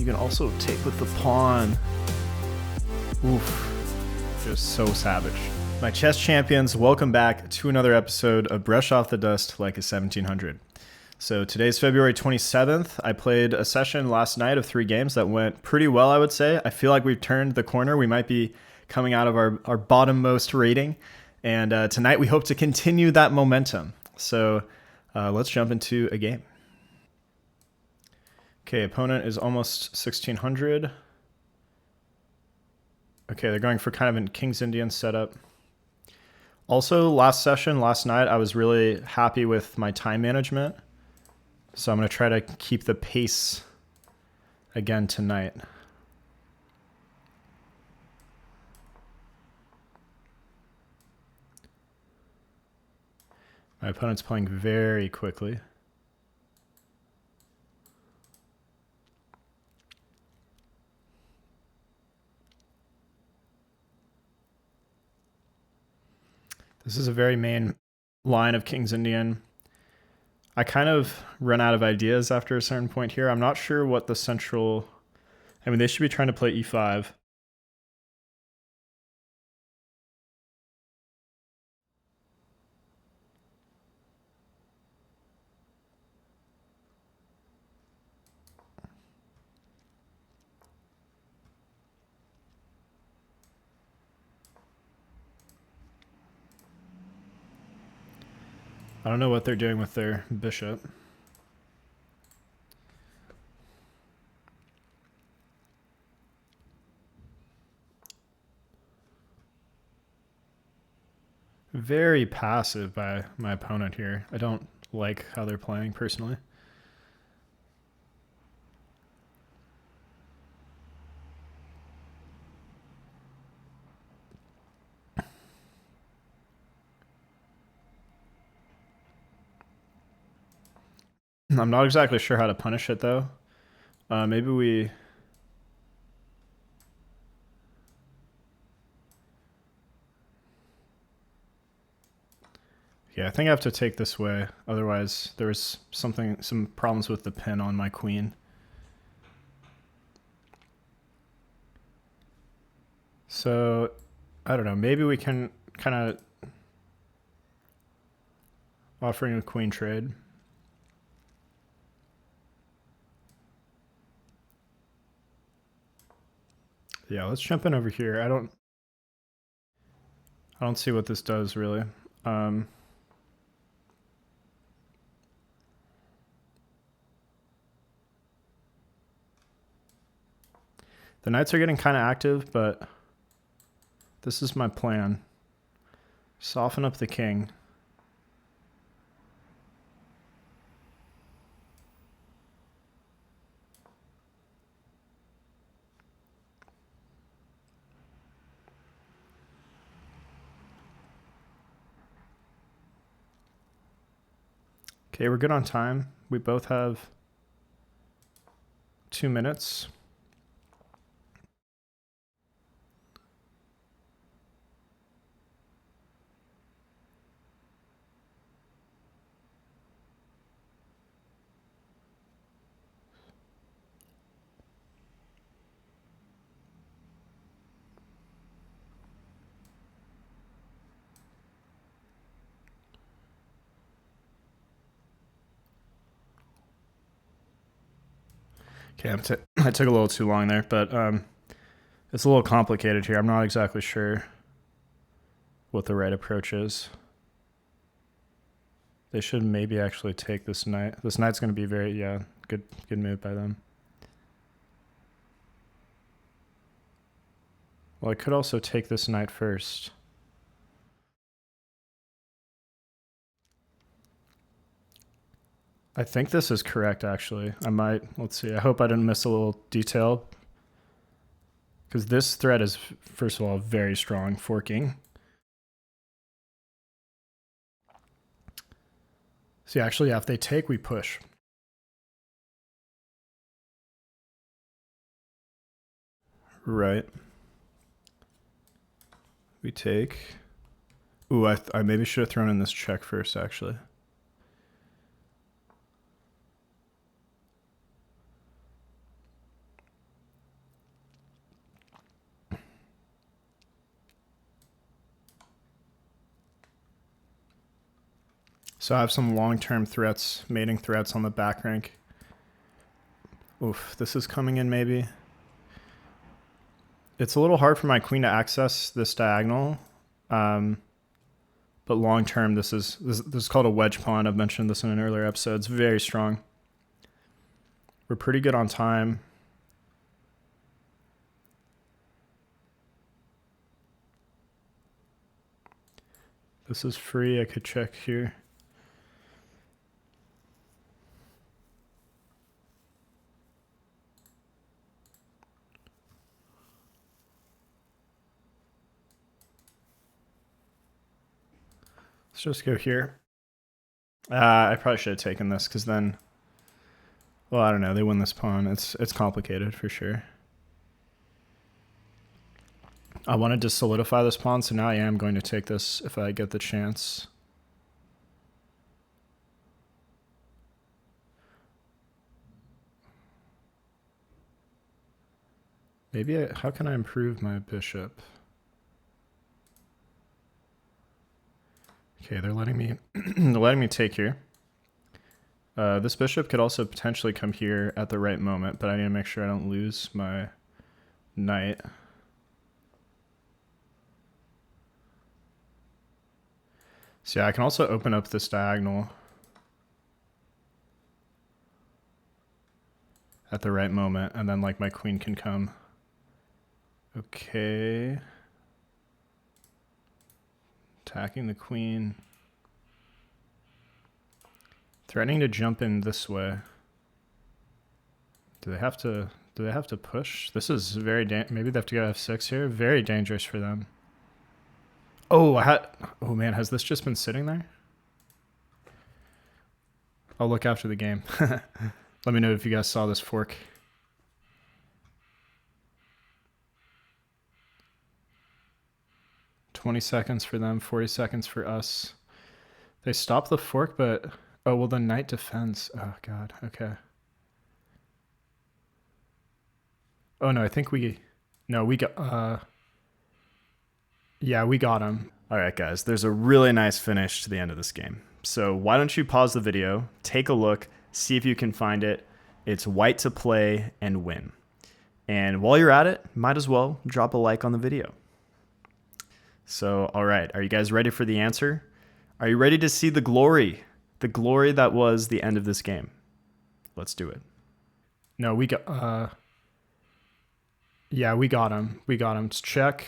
You can also take with the pawn. Oof. Just so savage. My chess champions, welcome back to another episode of Brush Off the Dust Like a 1700. So today's February 27th. I played a session last night of 3 games that went pretty well, I would say. I feel like we've turned the corner. We might be coming out of our bottommost rating. And tonight we hope to continue that momentum. So let's jump into a game. Okay, opponent is almost 1600. Okay, they're going for kind of a King's Indian setup. Also, last night, I was really happy with my time management. So I'm going to try to keep the pace again tonight. My opponent's playing very quickly. This is a very main line of King's Indian. I kind of run out of ideas after a certain point here. I'm not sure what the central... I mean, they should be trying to play e5. I don't know what they're doing with their bishop. Very passive by my opponent here. I don't like how they're playing personally. I'm not exactly sure how to punish it though. Maybe we... Yeah, I think I have to take this way. Otherwise, there was some problems with the pin on my queen. So, I don't know. Maybe we can kind of offering a queen trade. Yeah, let's jump in over here. I don't see what this does really. The knights are getting kind of active, but this is my plan. Soften up the king. Okay, we're good on time. We both have 2 minutes. Okay, I took a little too long there, but it's a little complicated here. I'm not exactly sure what the right approach is. They should maybe actually take this knight. This knight's going to be very, good move by them. Well, I could also take this knight first. I think this is correct, actually. Let's see. I hope I didn't miss a little detail. Because this threat is, first of all, very strong, forking. See, actually, if they take, we push. Right. We take. Ooh, I maybe should have thrown in this check first, actually. So I have some long-term threats, mating threats on the back rank. Oof, this is coming in maybe. It's a little hard for my queen to access this diagonal. But long-term, this is called a wedge pawn. I've mentioned this in an earlier episode. It's very strong. We're pretty good on time. This is free. I could check here. Let's just go here. I probably should have taken this because then, well, I don't know. They win this pawn. It's complicated for sure. I wanted to solidify this pawn, so now I am going to take this if I get the chance. Maybe how can I improve my bishop? Okay, they're letting me take here. This bishop could also potentially come here at the right moment, but I need to make sure I don't lose my knight. So yeah, I can also open up this diagonal at the right moment, and then like my queen can come. Okay. Attacking the queen. Threatening to jump in this way. Do they have to push? This is very maybe they have to go f6 here. Very dangerous for them. Oh, oh man, has this just been sitting there? I'll look after the game. Let me know if you guys saw this fork. $20 seconds for them, 40 seconds for us. They stop the fork, but oh well, the knight defends. Oh god, okay. Oh no, I think we got yeah, we got him. All right, guys, there's a really nice finish to the end of this game. So why don't you pause the video, take a look, see if you can find it. It's white to play and win. And while you're at it, might as well drop a like on the video. So, all right, are you guys ready for the answer? Are you ready to see the glory that was the end of this game? Let's do it. No, we got, yeah, we got him. We got him. Check,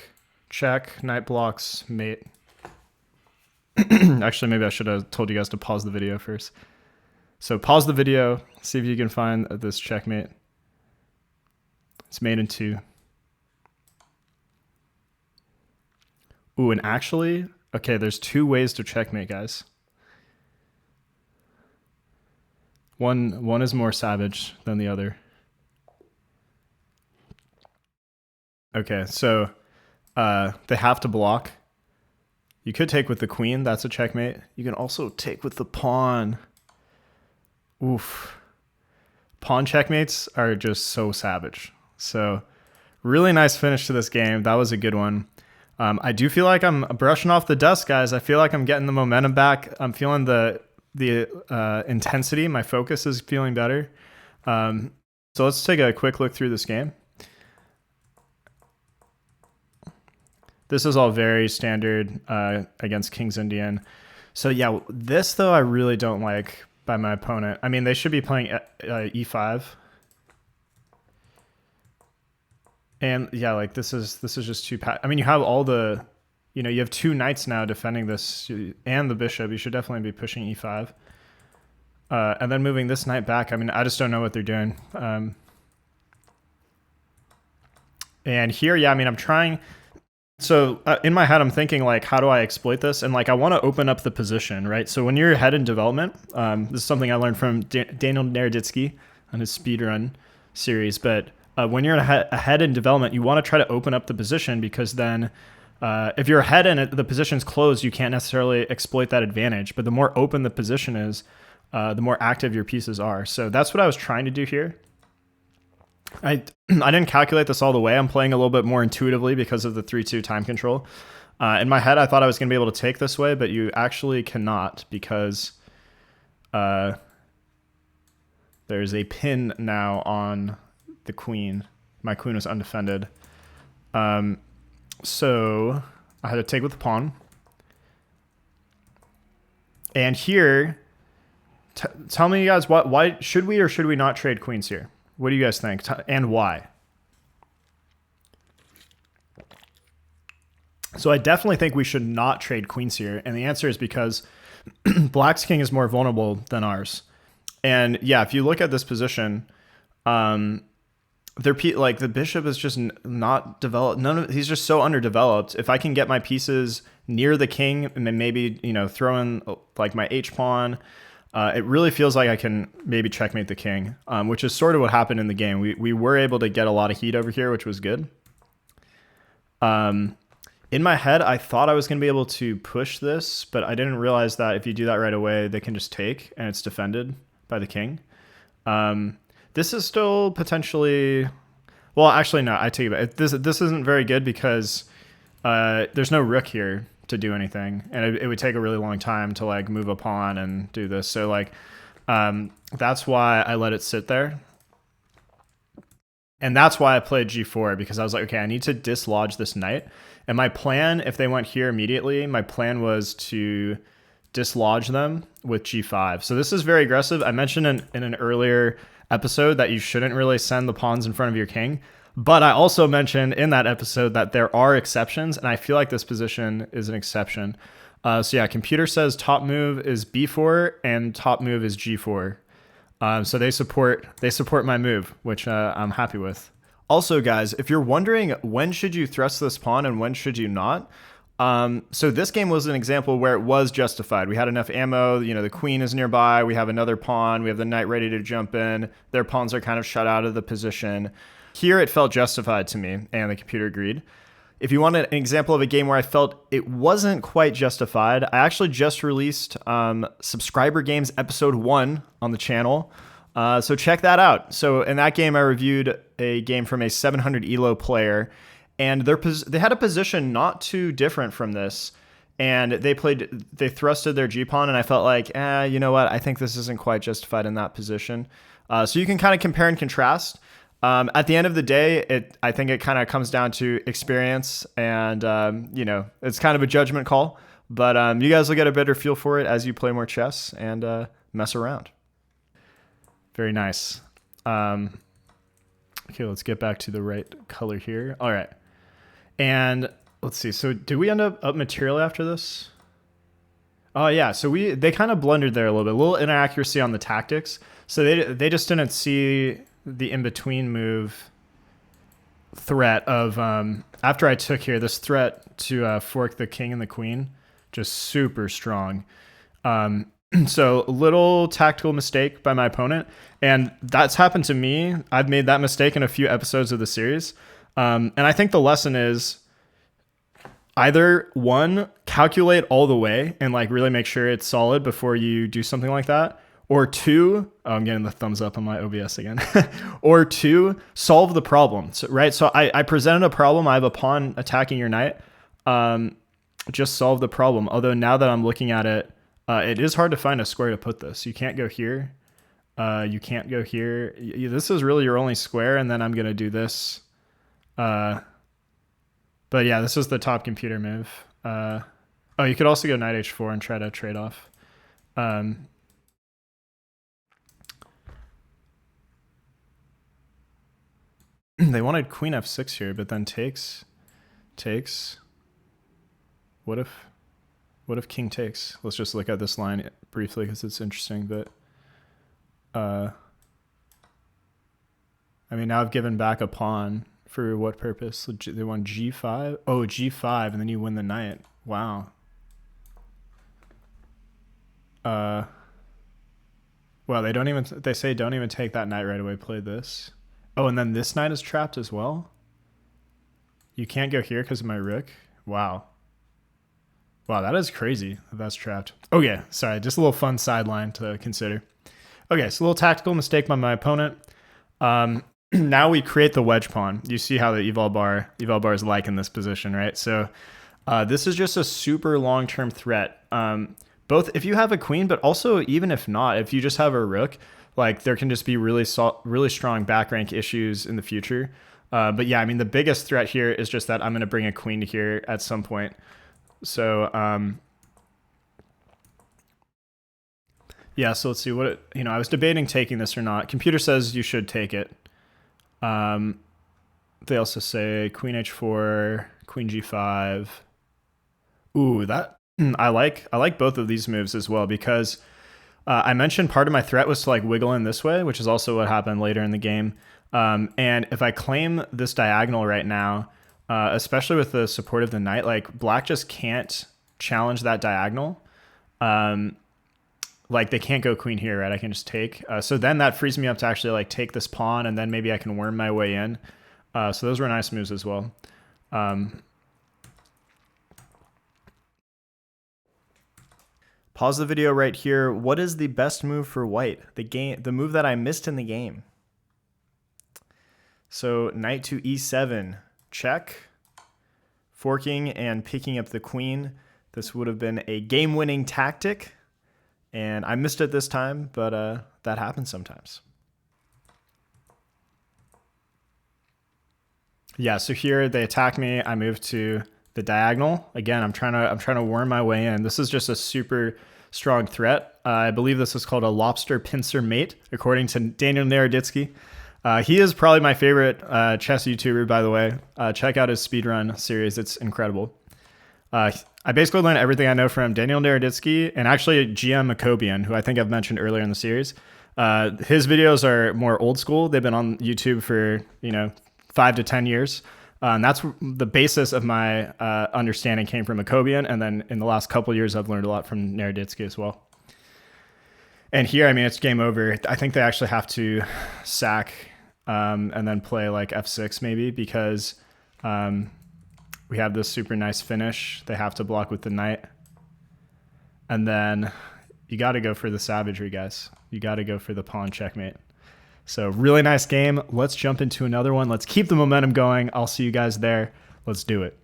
check, knight blocks, mate. Actually, maybe I should have told you guys to pause the video first. So pause the video, see if you can find this checkmate. It's mate in 2. Ooh, and actually, okay, there's 2 ways to checkmate, guys. One is more savage than the other. Okay, so they have to block. You could take with the queen, that's a checkmate. You can also take with the pawn. Oof. Pawn checkmates are just so savage. So really nice finish to this game. That was a good one. I do feel like I'm brushing off the dust, guys. I feel like I'm getting the momentum back. I'm feeling the intensity. My focus is feeling better. So let's take a quick look through this game. This is all very standard against King's Indian. So yeah, this though I really don't like by my opponent. I mean, they should be playing e5. And yeah, like this is just too I mean, you have all the, you know, you have 2 knights now defending this and the bishop. You should definitely be pushing e5. And then moving this knight back. I mean, I just don't know what they're doing. And here, yeah, I mean, I'm trying. So in my head, I'm thinking like, how do I exploit this? And like, I want to open up the position, right? So when you're ahead in development, this is something I learned from Daniel Naroditsky on his speedrun series. But when you're ahead in development, you want to try to open up the position because then if you're ahead and the position's closed, you can't necessarily exploit that advantage. But the more open the position is, the more active your pieces are. So that's what I was trying to do here. I didn't calculate this all the way. I'm playing a little bit more intuitively because of the 3-2 time control. In my head, I thought I was going to be able to take this way, but you actually cannot because There's a pin now on the queen. My queen was undefended. So I had to take with the pawn. And here, tell me, you guys, why should we or should we not trade queens here? What do you guys think? And why? So I definitely think we should not trade queens here. And the answer is because Black's king is more vulnerable than ours. And yeah, if you look at this position, the bishop is just not developed. He's just so underdeveloped. If I can get my pieces near the king and then maybe, throw in like my H pawn, it really feels like I can maybe checkmate the king, which is sort of what happened in the game. We were able to get a lot of heat over here, which was good. In my head, I thought I was going to be able to push this, but I didn't realize that if you do that right away, they can just take and it's defended by the king. This is still potentially... Well, actually, no, I take it back. This isn't very good because there's no rook here to do anything, and it would take a really long time to like move a pawn and do this. So like that's why I let it sit there. And that's why I played g4, because I was like, okay, I need to dislodge this knight. And my plan, if they went here immediately, my plan was to dislodge them with g5. So this is very aggressive. I mentioned in an earlier episode that you shouldn't really send the pawns in front of your king. But I also mentioned in that episode that there are exceptions, and I feel like this position is an exception. So yeah, computer says top move is b4 and top move is g4. So they support my move, which I'm happy with. Also, guys, if you're wondering when should you thrust this pawn and when should you not, so this game was an example where it was justified. We had enough ammo, the queen is nearby, we have another pawn, we have the knight ready to jump in, their pawns are kind of shut out of the position. Here it felt justified to me, and the computer agreed. If you want an example of a game where I felt it wasn't quite justified, I actually just released Subscriber Games Episode 1 on the channel. So check that out. So in that game, I reviewed a game from a 700 ELO player, and they had a position not too different from this. And they thrusted their G-pawn, and I felt like, you know what? I think this isn't quite justified in that position. So you can kind of compare and contrast. At the end of the day, I think it kind of comes down to experience, and it's kind of a judgment call. But you guys will get a better feel for it as you play more chess and mess around. Very nice. Okay, let's get back to the right color here. All right, and let's see. So did we end up material after this? Oh yeah. So they kind of blundered there a little inaccuracy on the tactics. So they just didn't see the in-between move threat of after I took here, this threat to fork the king and the queen, just super strong. So a little tactical mistake by my opponent, and that's happened to me. I've made that mistake in a few episodes of the series, and I think the lesson is either one, calculate all the way and like really make sure it's solid before you do something like that. Or two, I'm getting the thumbs up on my OBS again. Or two, solve the problem, right? So I presented a problem. I have a pawn attacking your knight. Just solve the problem. Although now that I'm looking at it, it is hard to find a square to put this. You can't go here. You can't go here. This is really your only square, and then I'm going to do this. But yeah, this is the top computer move. You could also go knight h4 and try to trade off. They wanted queen f6 here, but then takes. What if king takes? Let's just look at this line briefly because it's interesting. But I mean, now I've given back a pawn for what purpose? They want g5. Oh, g5, and then you win the knight. Wow. Well, they say don't even take that knight right away. Play this. Oh, and then this knight is trapped as well? You can't go here because of my rook? Wow. Wow, that is crazy that that's trapped. Okay, sorry, just a little fun sideline to consider. Okay, so a little tactical mistake by my opponent. Now we create the wedge pawn. You see how the eval bar is like in this position, right? So this is just a super long-term threat. both if you have a queen, but also even if not, if you just have a rook, like there can just be really strong back rank issues in the future. But yeah, I mean, the biggest threat here is just that I'm going to bring a queen to here at some point. So yeah, so let's see what I was debating taking this or not. Computer says you should take it. They also say queen h4, queen g5. Ooh, that I like both of these moves as well, because I mentioned part of my threat was to like wiggle in this way, which is also what happened later in the game. And if I claim this diagonal right now, especially with the support of the knight, like black just can't challenge that diagonal. Like they can't go queen here, right? I can just take. So then that frees me up to actually like take this pawn, and then maybe I can worm my way in. So those were nice moves as well. Pause the video right here. What is the best move for white? The move that I missed in the game. So knight to e7, check, forking and picking up the queen. This would have been a game-winning tactic, and I missed it this time, but that happens sometimes. Yeah, so here they attack me. I move to the diagonal. Again, I'm trying to worm my way in. This is just a super strong threat. I believe this is called a lobster pincer mate, according to Daniel Naroditsky. He is probably my favorite chess YouTuber, by the way. Check out his speedrun series. It's incredible. I basically learned everything I know from Daniel Naroditsky and actually GM Makobian, who I think I've mentioned earlier in the series. His videos are more old school. They've been on YouTube for, 5 to 10 years. And that's the basis of my understanding came from Makobian. And then in the last couple of years, I've learned a lot from Naroditsky as well. And here, I mean, it's game over. I think they actually have to sack and then play like f6 maybe, because we have this super nice finish. They have to block with the knight. And then you got to go for the savagery, guys. You got to go for the pawn checkmate. So really nice game. Let's jump into another one. Let's keep the momentum going. I'll see you guys there. Let's do it.